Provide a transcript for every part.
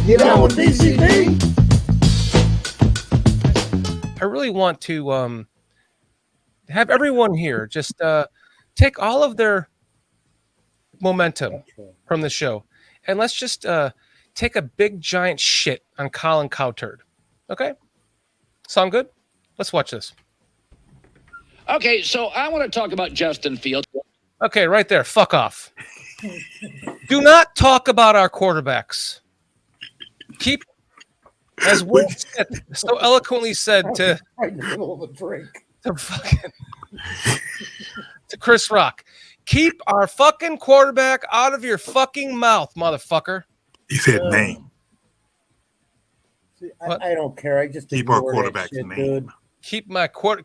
You down with BCP? I really want to have everyone here just take all of their momentum from the show and let's just take a big giant shit on Colin CowTurd. Okay? Sound good? Let's watch this. Okay, so I want to talk about Justin Fields. Okay, right there. Fuck off. Do not talk about our quarterbacks. Keep, as Will Smith so eloquently said to Right in the middle of a drink. To Chris Rock, keep our fucking quarterback out of your fucking mouth, motherfucker. He said name. See, I don't care. I just Keep our ignore quarterback's that shit, name. dude.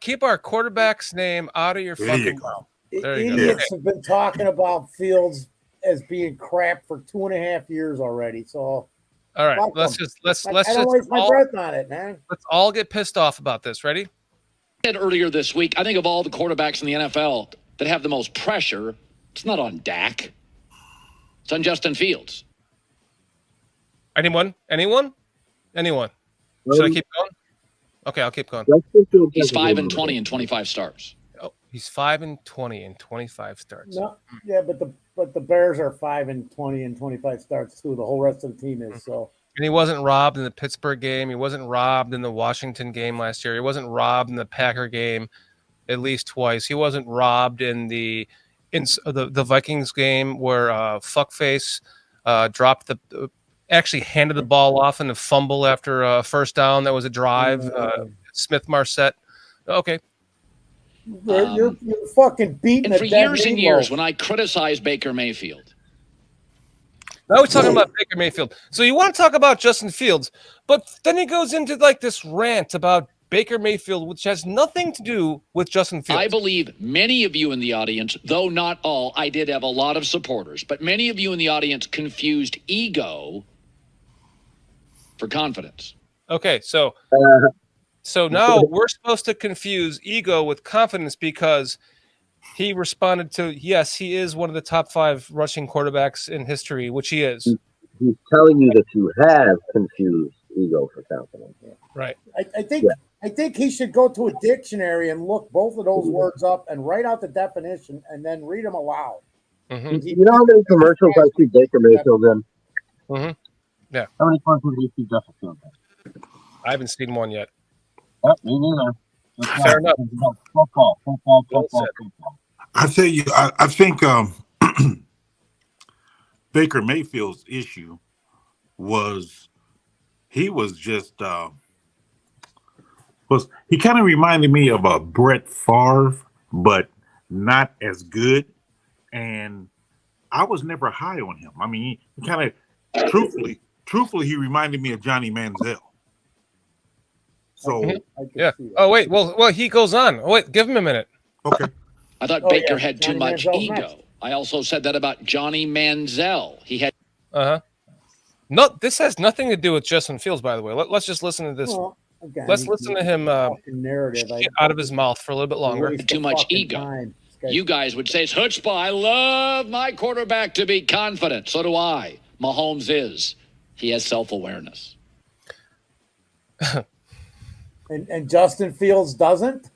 Keep our quarterback's name out of your There you fucking go. mouth. There you Idiots go. have been talking about Fields as being crap for 2.5 years already. So All right, fuck let's them. just I don't waste my breath on it, man. Let's all get pissed off about this. Ready? Said earlier this week, I think of all the quarterbacks in the NFL that have the most pressure, it's not on Dak. It's on Justin Fields. Anyone? Should I keep going? Okay, I'll keep going. He's 5-20 in 25 starts. Oh, he's 5-20 in 25 starts. No, yeah, but the Bears are 5-20 in 25 starts too. The whole rest of the team is so. And he wasn't robbed in the Pittsburgh game. He wasn't robbed in the Washington game last year. He wasn't robbed in the Packer game at least twice. He wasn't robbed in the Vikings game where fuckface dropped actually handed the ball off in a fumble after a first down. That was a drive. Smith Marset. Okay. You're fucking beating. And for years and years, when I criticized Baker Mayfield. Now we're talking about Baker Mayfield. So you want to talk about Justin Fields, but then he goes into like this rant about Baker Mayfield, which has nothing to do with Justin Fields. I believe many of you in the audience, though not all, I did have a lot of supporters, but many of you in the audience confused ego for confidence. Okay, so now we're supposed to confuse ego with confidence because he responded to, yes, he is one of the top 5 rushing quarterbacks in history, which he is. He's telling you that you have confused ego for confidence. Right. I think he should go to a dictionary and look both of those words up and write out the definition and then read them aloud. Mm-hmm. You know how many commercials I see Baker Mayfield in? Mm-hmm. Yeah. How many commercials do you see Justin Fields in? I haven't seen one yet. Oh, me neither. Fair enough. Football. I tell you, I think Baker Mayfield's issue was he was just he kind of reminded me of a Brett Favre, but not as good. And I was never high on him. I mean, he kind of truthfully, he reminded me of Johnny Manziel. So yeah. Oh wait. Well, he goes on. Oh wait, give him a minute. Okay. I thought Baker had too much ego. Next. I also said that about Johnny Manziel. He had. No, this has nothing to do with Justin Fields, by the way. Let's just listen to this. Well, again, let's listen to him shit out of his mouth for a little bit longer. Too much ego. You guys would say it's chutzpah. I love my quarterback to be confident. So do I. Mahomes is. He has self-awareness. and Justin Fields doesn't?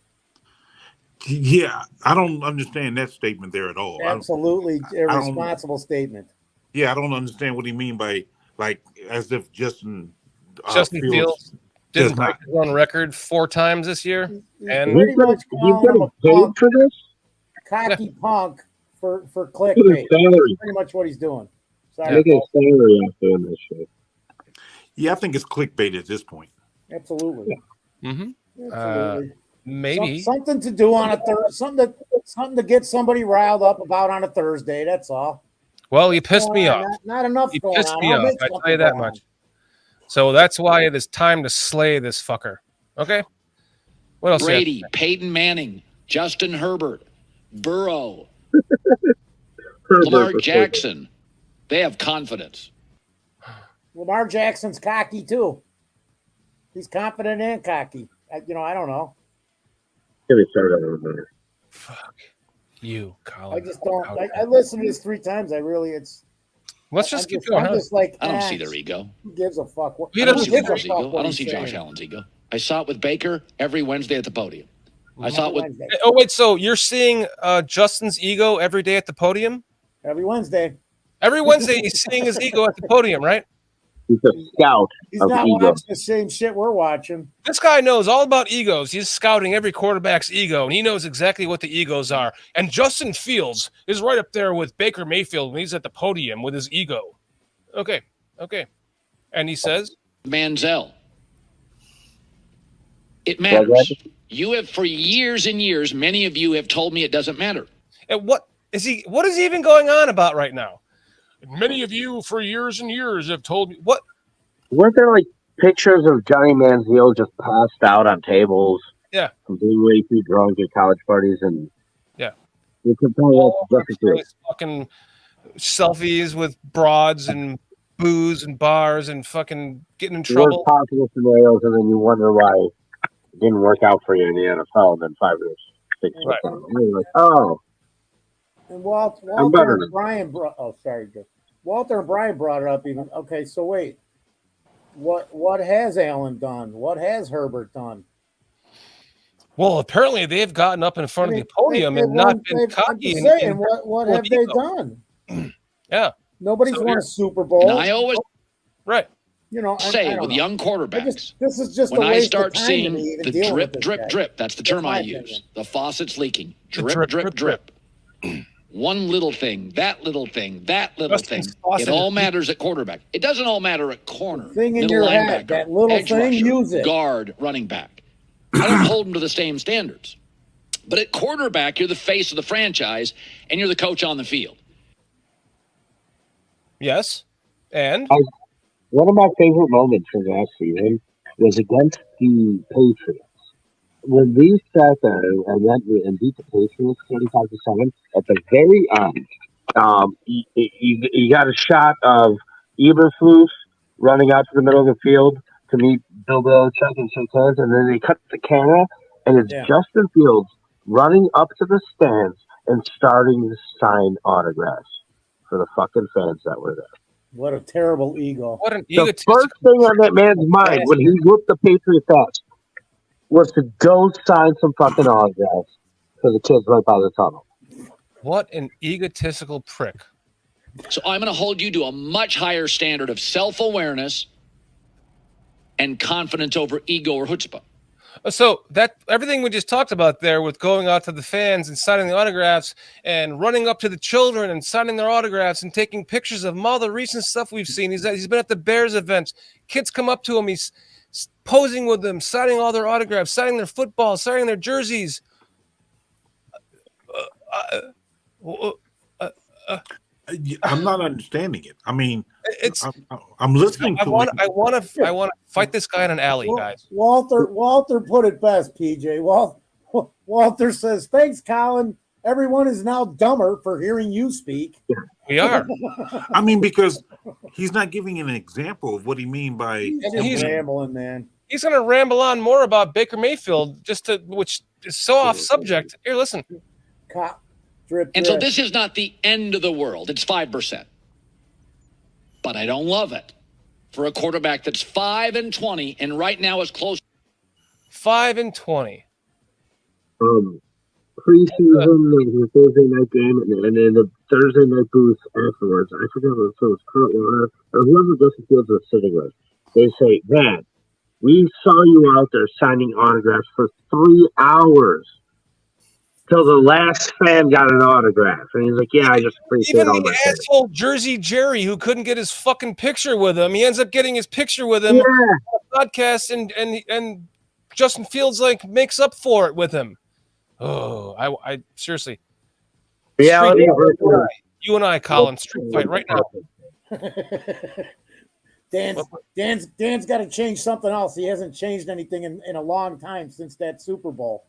Yeah, I don't understand that statement there at all. Absolutely irresponsible statement. Yeah, I don't understand what he mean by like as if Justin Fields didn't break his own record 4 times this year. And pretty much getting paid for this? Cocky punk for clickbait. That's pretty much what he's doing. Sorry. Making a salary off doing this shit. Yeah, I think it's clickbait at this point. Absolutely. Yeah. Mm-hmm. Absolutely. Maybe something to do on a Thursday, something to get somebody riled up about on a Thursday. That's all. Well, he pissed me off. Not enough. He pissed me off. I tell you that much. So that's why it is time to slay this fucker. Okay. What else? Brady, Peyton Manning, Justin Herbert, Burrow, Lamar Jackson. They have confidence. Lamar Jackson's cocky too. He's confident and cocky. I don't know. Fuck you, Colin. I just don't. I listened to this 3 times. Let's just keep going. I'm just like, I don't see their ego. Who gives a fuck? He I don't doesn't see see Baker's fuck ego. what I don't he's see Josh saying. Allen's ego. I saw it with Baker every Wednesday at the podium. I saw it with Wednesday. Oh wait, so you're seeing Justin's ego every day at the podium? Every Wednesday. Every Wednesday he's seeing his ego at the podium, right? He's a scout He's of not ego. watching the same shit we're watching. This guy knows all about egos. He's scouting every quarterback's ego, and he knows exactly what the egos are. And Justin Fields is right up there with Baker Mayfield when he's at the podium with his ego. Okay. And he says, Manziel. It matters. You have, for years and years, many of you have told me it doesn't matter. and what is he even going on about right now? Many of you for years and years have told me what? Weren't there like pictures of Johnny Manziel just passed out on tables? Yeah. From being way too drunk at college parties, and Yeah. you compare that All to over Justin the Fields. place, fucking selfies with broads and booze and bars and fucking getting in The worst trouble. possible scenarios, and then you wonder why it didn't work out for you in the NFL. And then 5 years, 6 years, Right. and you're like, oh, And I'm Walter better. and Brian brought. Oh, sorry, Joe. Walter and Brian brought it up. Even okay. So wait, what has Allen done? What has Herbert done? Well, apparently they've gotten up in front of the podium and not been cocky. I'm just saying, what have they done? Yeah. Nobody's So won here- a Super Bowl. And I always Right. You know, say I don't with know. young quarterbacks, This is just when a I waste start of time seeing to me even the dealing with drip, this drip, guy. drip, that's the term my I opinion. use. The faucet's leaking. The Drip, drip, drip, drip, drip. One little thing, that little thing, that little Justin's thing. faucet It all is matters at quarterback. It doesn't all matter at corner. Thing in middle your head, linebacker, that little edge thing, rusher, use it. guard, running back. I don't hold them to the same standards. But at quarterback, you're the face of the franchise, and you're the coach on the field. Yes. And one of my favorite moments from last season was against the Patriots. When we sat there and went and beat the Patriots 35-7, at the very end, you got a shot of Eberflus running out to the middle of the field to meet Bill Belichick and shake hands, and then they cut the camera, and it's Justin Fields running up to the stands and starting to sign autographs for the fucking fans that were there. What a terrible ego. what an The egotistical. first thing on that man's mind when he whooped the Patriots ass was to go sign some fucking autographs for the kids right by the tunnel. What an egotistical prick. So I'm going to hold you to a much higher standard of self-awareness and confidence over ego or chutzpah. So that everything we just talked about there with going out to the fans and signing the autographs and running up to the children and signing their autographs and taking pictures of them, all the recent stuff we've seen. He's been at the Bears events. Kids come up to him. He's posing with them, signing all their autographs, signing their football, signing their jerseys. I'm not understanding it. I mean, It's I'm listening I to want it. I want to fight this guy in an alley, guys. Walter put it best, PJ. Walter says, "Thanks, Colin. Everyone is now dumber for hearing you speak." We are. I mean, because he's not giving an example of what he mean by. He's rambling, man. He's going to ramble on more about Baker Mayfield, which is so off subject. Here, listen. Drip, And so drip. this is not the end of the world. It's 5%. But I don't love it for a quarterback that's 5-20 and right now is close. 5-20. Preseason, the Thursday night game, and then the Thursday night booth afterwards. I forget if it was Kurt Warner or whoever Justin Fields was sitting with. They say, "Man, we saw you out there signing autographs for 3 hours till the last fan got an autograph." And he's like, "Yeah, I just appreciate Even all the my fans." asshole Jersey Jerry who couldn't get his fucking picture with him, he ends up getting his picture with him Yeah. on the podcast, and Justin Fields makes up for it with him. Oh, I seriously. Reality Street versus fight. You and I, Colin, street fight right now. Dan's got to change something else. He hasn't changed anything in a long time since that Super Bowl.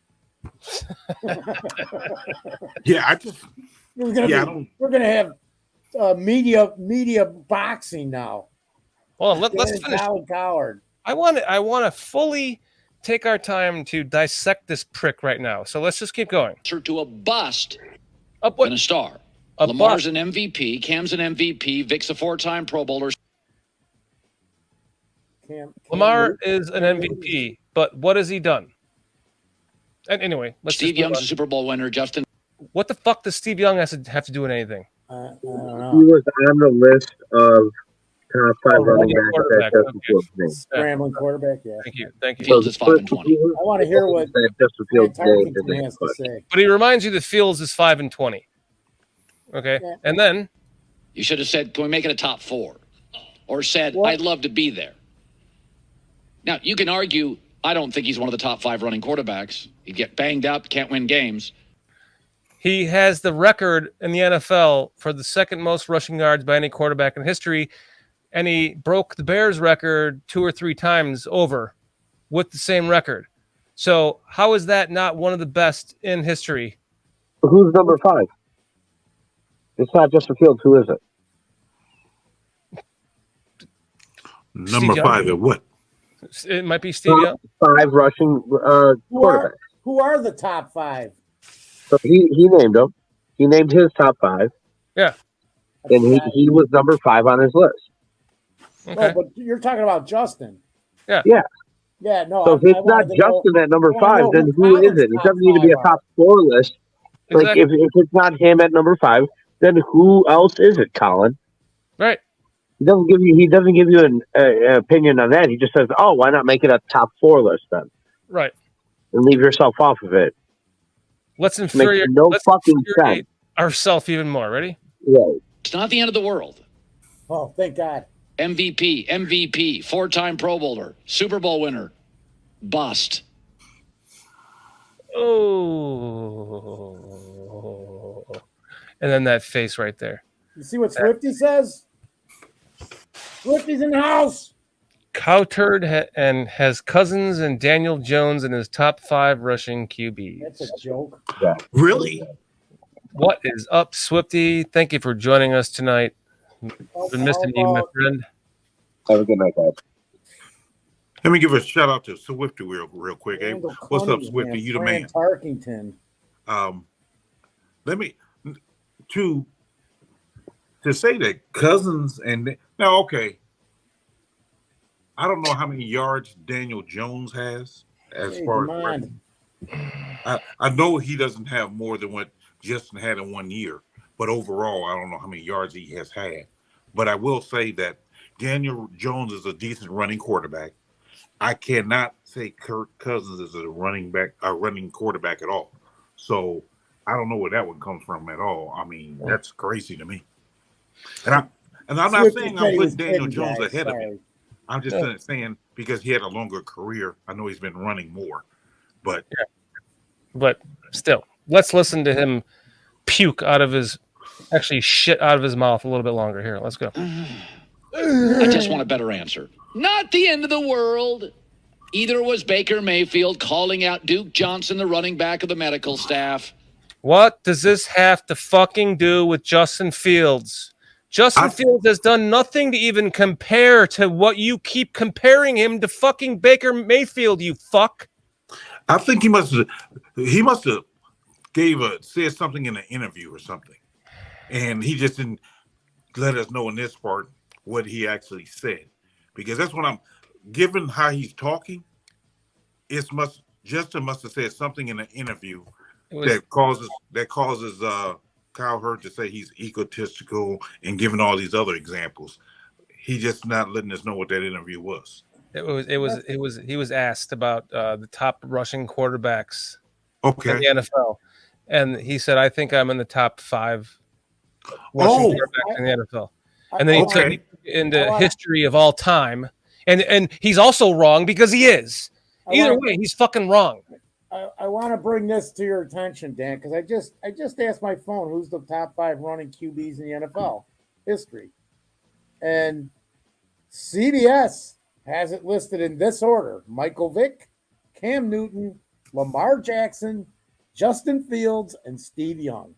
Yeah, We're gonna have media boxing now. Well, let's finish. Colin CowTurd. I want to fully take our time to dissect this prick right now. So let's just keep going. To a bust Up than what? a star. Lamar's an MVP. Cam's an MVP. Vic's a 4-time Pro Bowler. Lamar is an MVP, but what has he done? And anyway, Steve Young's a Super Bowl winner. Justin. What the fuck does Steve Young have to do with anything? I don't know. He was on the list of top 5 running backs that Justin Fields named. Scrambling quarterback, yeah. Thank you. Fields is 5-20. I want to hear what Justin Fields named. has to say. But he reminds you that Fields is 5-20. Okay, Yeah. and then You should have said, "Can we make it a top 4?" Or said, What? "I'd love to be there." Now you can argue. I don't think he's one of the top 5 running quarterbacks. You get banged up, can't win games. he has the record in the NFL for the second most rushing yards by any quarterback in history, and he broke the Bears record 2 or 3 times over with the same record. So how is that not one of the best in history? Who's number 5? It's not Justin Fields. Who is it? Number Young? 5 at what? It might be Steve Young. 5 rushing quarterbacks. Who are the top 5? So he named them. He named his top 5. Yeah. And he was number 5 on his list. Okay. No, but you're talking about Justin. Yeah. Yeah, no. So if it's not Justin at number 5, then who is it? It doesn't need to be a top 4 list. Like Exactly. if it's not him at number 5, then who else is it, Colin? Right. He doesn't give you an opinion on that. He just says, "Oh, why not make it a top 4 list then, Right. and leave yourself off of it." Let's Makes infuriate no fucking sense. ourselves even more. Ready? Right. It's not the end of the world. Oh, thank God. MVP, 4-time Pro Bowler, Super Bowl winner, bust. Oh. And then that face right there. You see what Swifty says? Swifty's in the house. CowTurd and has Cousins and Daniel Jones in his top 5 rushing QBs. That's a joke. Really? What is up, Swifty? Thank you for joining us tonight. Been missing you, my friend. Have a good night, guys. Let me give a shout out to Swifty real quick. Hey, Randall what's up, Cunningham, Swifty? You the Fran man. Tarkington. Let me to say that Cousins and now, okay. I don't know how many yards Daniel Jones has as far as I know he doesn't have more than what Justin had in 1 year, but overall, I don't know how many yards he has had. But I will say that Daniel Jones is a decent running quarterback. I cannot say Kirk Cousins is a running quarterback at all. So I don't know where that one comes from at all. I mean, that's crazy to me. And I'm not saying I'm putting Daniel Jones ahead of him. I'm just saying because he had a longer career. I know he's been running more, but still, let's listen to him puke out of his shit out of his mouth a little bit longer. Here, let's go. I just want a better answer. Not the end of the world. Either was Baker Mayfield calling out Duke Johnson, the running back of the medical staff. What does this have to fucking do with Justin Fields? Justin Fields has done nothing to even compare to what you keep comparing him to fucking Baker Mayfield, you fuck. I think he must have said something in an interview or something. And he just didn't let us know in this part what he actually said. Because that's what given how he's talking, Justin must have said something in an interview that causes CowTurd to say he's egotistical and giving all these other examples. He just not letting us know what that interview was. He was asked about the top rushing quarterbacks in the NFL, and he said, "I think I'm in the top 5 rushing quarterbacks in the NFL." And then he took into history of all time, and he's also wrong because he is. Either way, he's fucking wrong. I want to bring this to your attention, Dan, because I just asked my phone who's the top 5 running QBs in the NFL history, and CBS has it listed in this order: Michael Vick, Cam Newton, Lamar Jackson, Justin Fields, and Steve Young.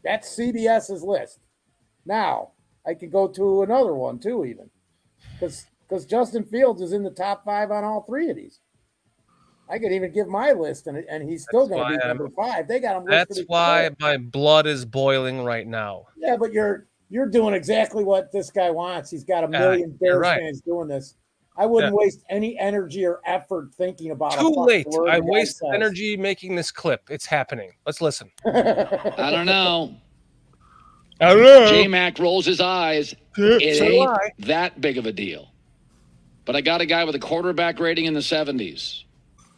That's CBS's list. Now I could go to another one too, even because Justin Fields is in the top 5 on all 3 of these. I could even give my list, and he's still going to be number 5. They got him listed. That's why my blood is boiling right now. Yeah, but you're doing exactly what this guy wants. He's got a million Bears fans doing this. I wouldn't waste any energy or effort thinking about Too late. I wasted energy making this clip. It's happening. Let's listen. I don't know. J-Mac rolls his eyes. It ain't that big of a deal. But I got a guy with a quarterback rating in the 70s.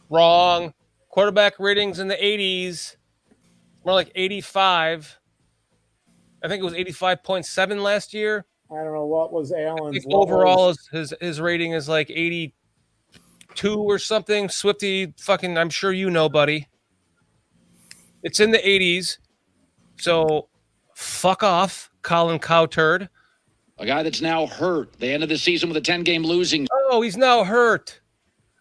Wrong. Quarterback ratings in the 80s. More like 85. I think it was 85.7 last year. I don't know what was Allen's. Overall, his rating is like 82 or something. Swifty, fucking, I'm sure you know, buddy. It's in the 80s. So, fuck off, Colin CowTurd. A guy that's now hurt. They ended the season with a 10-game losing. Oh, he's now hurt.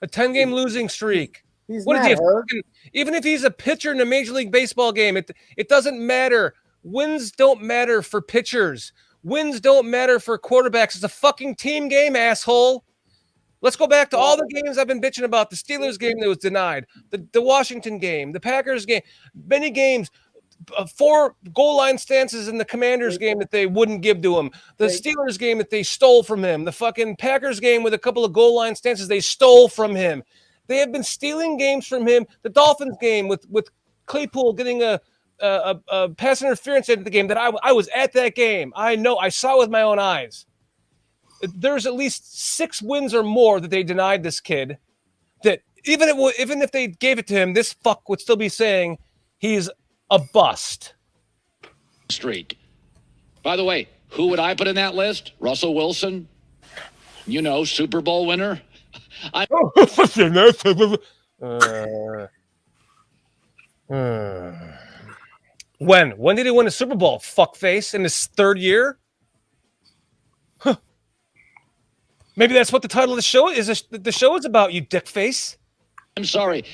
A 10-game losing streak. He's not hurt. Even if he's a pitcher in a Major League Baseball game, it doesn't matter. Wins don't matter for pitchers. Wins don't matter for quarterbacks. It's a fucking team game, asshole. Let's go back to all the games I've been bitching about. The Steelers game that was denied. The Washington game. The Packers game. Many games. 4 goal line stances in the Commanders game that they wouldn't give to him. The Steelers game that they stole from him. The fucking Packers game with a couple of goal line stances they stole from him. They have been stealing games from him. The Dolphins game with Claypool getting a pass interference at the game that I was at that game. I know. I saw with my own eyes. There's at least 6 wins or more that they denied this kid. That even if they gave it to him, this fuck would still be saying he's a bust. Streak. By the way, who would I put in that list? Russell Wilson? You know, Super Bowl winner? When did he win a Super Bowl? Fuckface, in his 3rd year? Huh. Maybe that's what the title of the show is. The show is about, you dickface. I'm sorry.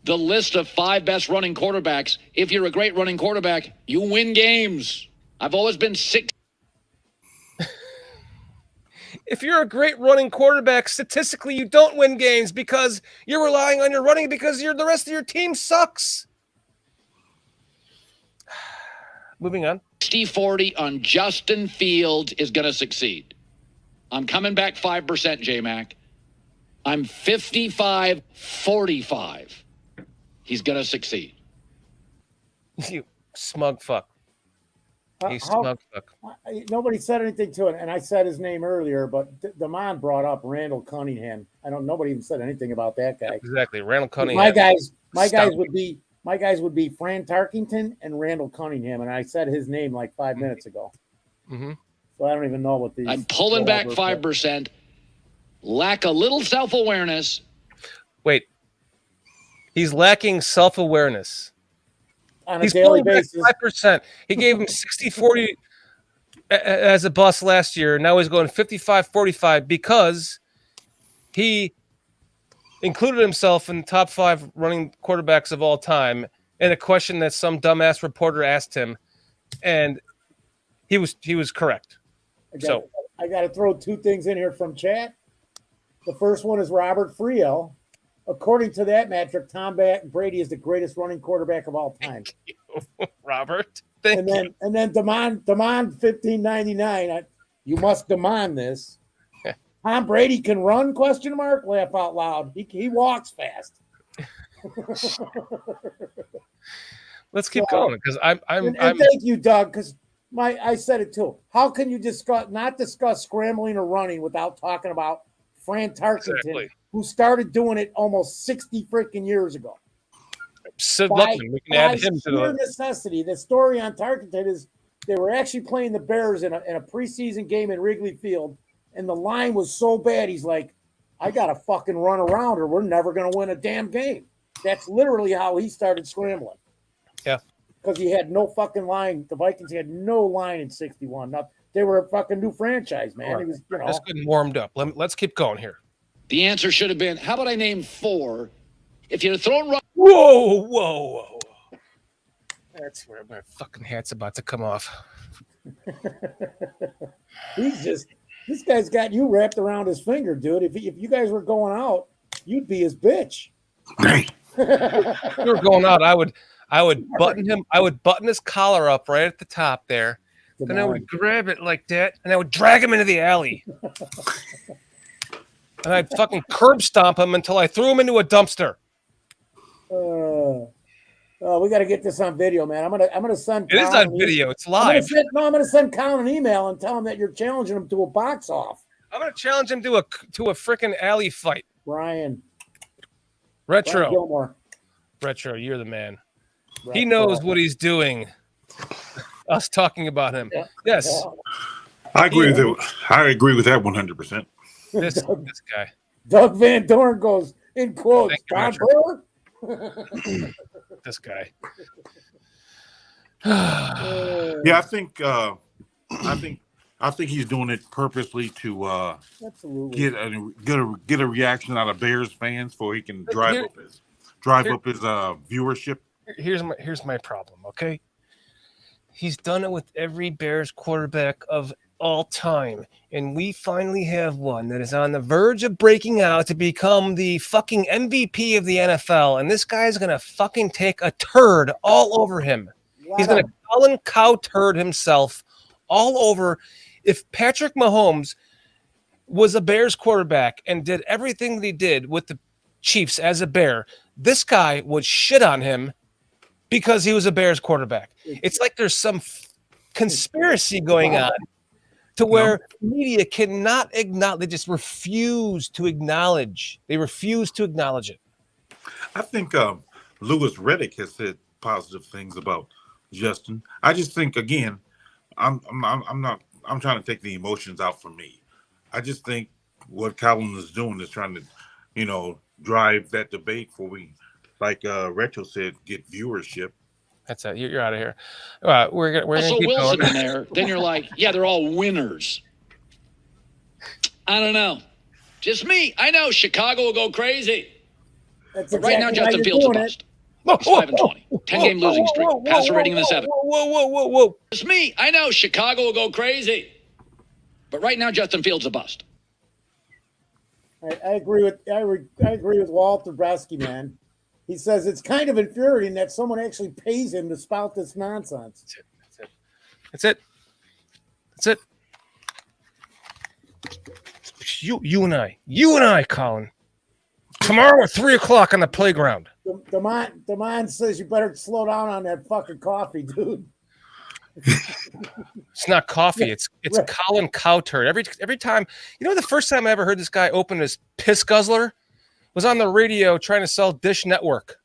The list of 5 best running quarterbacks. If you're a great running quarterback, you win games. I've always been 6. If you're a great running quarterback, statistically, you don't win games because you're relying on your running because the rest of your team sucks. Moving on. 60-40 on Justin Fields is going to succeed. I'm coming back 5%, J-Mac. I'm 55-45. He's going to succeed. You smug fuck. Smug fuck. Nobody said anything to it, and I said his name earlier, but Damon brought up Randall Cunningham. Nobody even said anything about that guy. Exactly, Randall Cunningham. My guys would be Fran Tarkington and Randall Cunningham, and I said his name like 5 minutes ago. Mm-hmm. So I don't even know what these. I'm pulling back 5%. Lack a little self-awareness. Wait. He's lacking self-awareness. On a daily basis. 5%. He gave him 60-40 as a bust last year. Now he's going 55-45 because he included himself in the top 5 running quarterbacks of all time in a question that some dumbass reporter asked him, and he was correct. I got to throw 2 things in here from chat. The first one is Robert Friel. According to that metric, Tom Brady is the greatest running quarterback of all time. Thank you, Robert. Thank you. And then Damon 1599. You must demand this. Tom Brady can run? ? Laugh out loud. He walks fast. Let's keep going because I'm thank you, Doug, because I said it too. How can you not discuss scrambling or running without talking about Fran Tarkington, who started doing it almost 60 freaking years ago? So we can add him to the necessity. The story on Tarkington is they were actually playing the Bears in a preseason game in Wrigley Field, and the line was so bad. He's like, I got to fucking run around or we're never going to win a damn game. That's literally how he started scrambling. Yeah. Because he had no fucking line. The Vikings had no line in 61. They were a fucking new franchise, man. It was, That's good and warmed up. Let's keep going here. The answer should have been, how about I name 4? If you'd have thrown... Whoa. That's where my fucking hat's about to come off. This guy's got you wrapped around his finger, dude. If you guys were going out, you'd be his bitch. Hey, we were going out, I would button him. I would button his collar up right at the top there. Then I would grab it like that, and I would drag him into the alley. And I'd fucking curb stomp him until I threw him into a dumpster. We got to get this on video, man. I'm gonna send. It is on video. It's live. I'm gonna send Colin an email and tell him that you're challenging him to a box off. I'm gonna challenge him to a freaking alley fight. Brian Retro, you're the man. He knows what he's doing. Us talking about him. Yeah. Yes. Yeah. I agree with it. I agree with that 100%. This guy. Doug Van Dorn goes in quotes. This guy. Yeah, I think he's doing it purposely to get a reaction out of Bears fans, so he can drive up his viewership. Here's my problem. Okay, he's done it with every Bears quarterback of all time, and we finally have one that is on the verge of breaking out to become the fucking MVP of the NFL, and this guy's gonna fucking take a turd all over him. He's gonna Colin CowTurd himself all over. If Patrick Mahomes was a Bears quarterback and did everything that he did with the Chiefs as a Bear, this guy would shit on him because he was a Bears quarterback. It's like there's some conspiracy going on to where media cannot acknowledge. They just refuse to acknowledge. They refuse to acknowledge it. I think Louis Riddick has said positive things about Justin. I just think, again, I'm trying to take the emotions out from me. I just think what Colin is doing is trying to, drive that debate for we, like Retro said, get viewership. That's it. You're out of here. We're gonna keep Wilson going. in there. Then you're like, yeah, they're all winners. I don't know. Just me. I know Chicago will go crazy. But right now, Justin Fields a bust. He's 5-20. 10-game losing streak. Passer rating in the 7. Whoa. Just me. I know Chicago will go crazy. But right now, Justin Fields a bust. I agree with Walter Bresky, man. He says it's kind of infuriating that someone actually pays him to spout this nonsense. That's it. You and I, Colin. Tomorrow at 3:00 on the playground. Damon says you better slow down on that fucking coffee, dude. It's not coffee. It's Colin CowTurd. Every time, the first time I ever heard this guy open his piss guzzler was on the radio trying to sell Dish Network.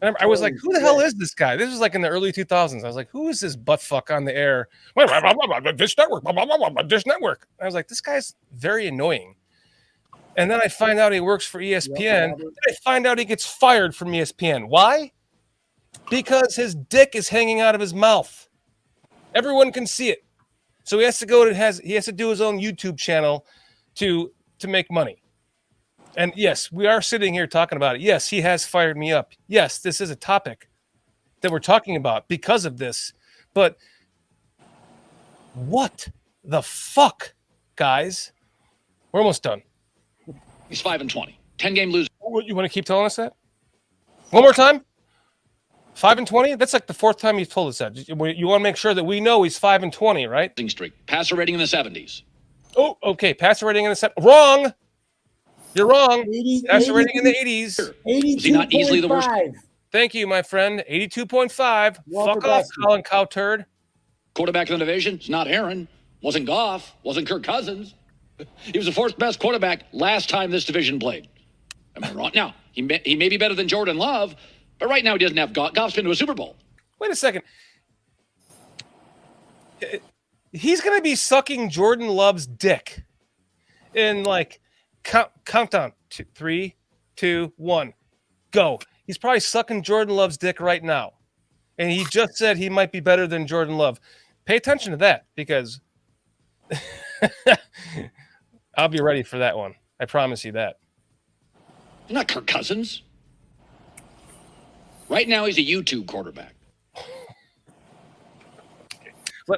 And I was like, who the hell is this guy? This was like in the early 2000s. I was like, who is this buttfuck on the air? Dish Network. Dish Network. I was like, this guy's very annoying. And then I find out he works for ESPN. Then I find out he gets fired from ESPN. Why? Because his dick is hanging out of his mouth. Everyone can see it. So he has to do his own YouTube channel to make money. And yes, we are sitting here talking about it. Yes, he has fired me up. Yes, this is a topic that we're talking about because of this. But what the fuck, guys? We're almost done. He's 5-20. 10-game losing. You want to keep telling us that? One more time? 5-20? That's like the fourth time you've told us that. You want to make sure that we know he's 5-20, right? Streak. Passer rating in the 70s. Oh, okay. Passer rating in the 70s. Wrong. You're wrong. Passer rating in the 80s. 82. Is he not easily the worst? Thank you, my friend. 82.5. Fuck off, Colin CowTurd. Quarterback in the division. It's not Aaron. Wasn't Goff. Wasn't Kirk Cousins. He was the fourth best quarterback last time this division played. Am I wrong? Now, he may be better than Jordan Love, but right now he doesn't have Goff. Goff's been to a Super Bowl. Wait a second. He's going to be sucking Jordan Love's dick in countdown. 3, 2, 1, go. He's probably sucking Jordan Love's dick right now. And he just said he might be better than Jordan Love. Pay attention to that because I'll be ready for that one. I promise you that. Not Kirk Cousins. Right now, he's a YouTube quarterback.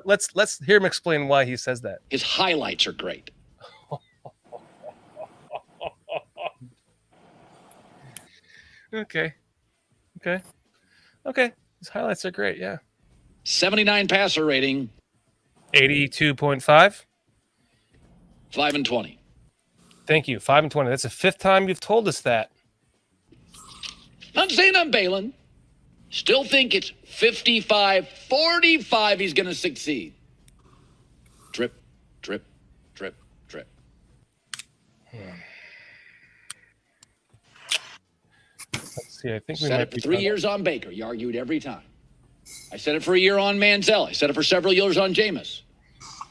Let's hear him explain why he says that. His highlights are great. Okay. His highlights are great. Yeah. 79 passer rating. 82.5. 5-20. Thank you. 5-20. That's the fifth time you've told us that. Not saying I'm bailing. Still think it's 55-45 he's going to succeed. Drip, drip, drip, drip. Let's see. I think we Said might it for be 3 years on Baker. You argued every time. I said it for a year on Manziel. I said it for several years on Jameis.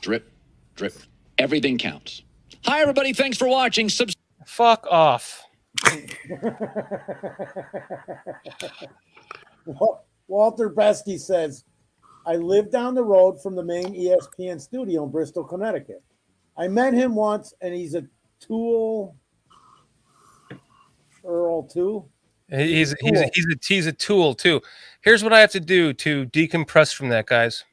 Drip, drip. Everything counts. Hi, everybody. Thanks for watching. Fuck off. Walter Besky says, I live down the road from the main ESPN studio in Bristol, Connecticut. I met him once, and he's a tool. Earl too. He's a tool too. Here's what I have to do to decompress from that, guys.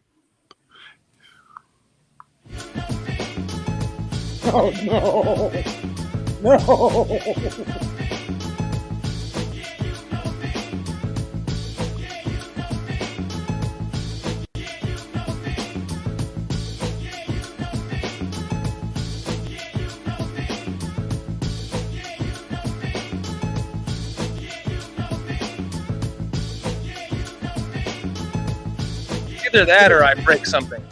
Oh no. Either that or I break something.